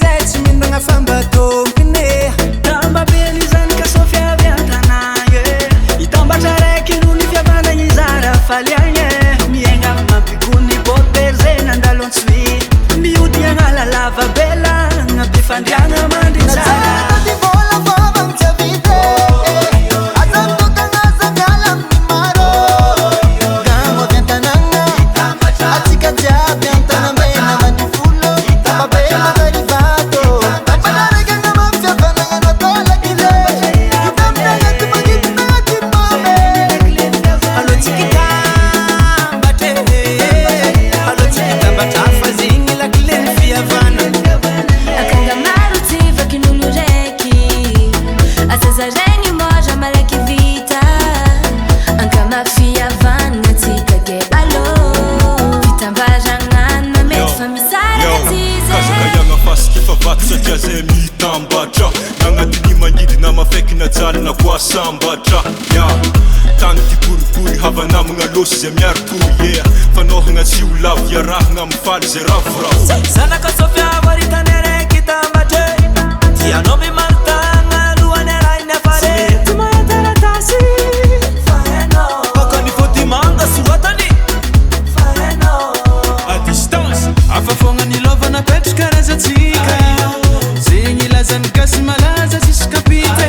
zay tsy minagna famba tômpiny tambabeny zany ka Sofia avy an-tanagna itambatra raiky no ny fiavana izara faliagna miaigna mampikony boberze nandalontsy miodiagna lalava bela nampifandriagna mandry tsara satria zay mitambatra nagnatiny manidina mafaiky najalina koa sambatra ya tany ty boribory havanamagna losy zay miaro toye fanohagna tsy ho lavo iarahagna amifaly zay ravoravo zanaka Sofia varitany araiky tambatre tianao mimarotagna lohany arahiny afare tsy mahataratasy bakany votimanga soatany a distance afafogna ny lovana petraka razatsika zegny lazany gasy malaza tsisy kapite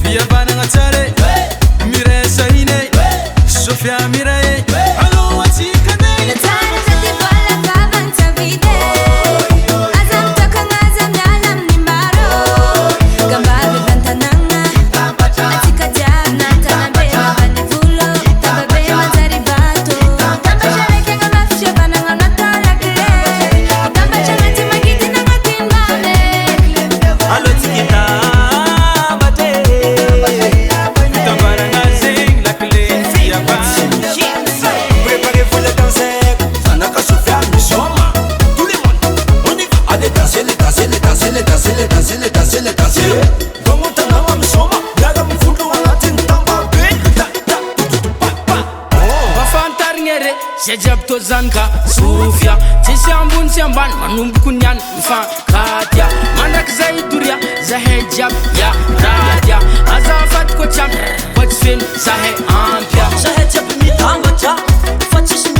fiavanagna tsare miresa ine Sofia mirae allo atsika ne zay jiaby tô zanaka Sofia tsisy ambony tsy ambany manomboko niany mifankatya mandraky zay doria zahay jiaby ya radia azafady koa tsy ampy koa tsy feno zahay ampya zahay jiaby mitambatra fa tsisy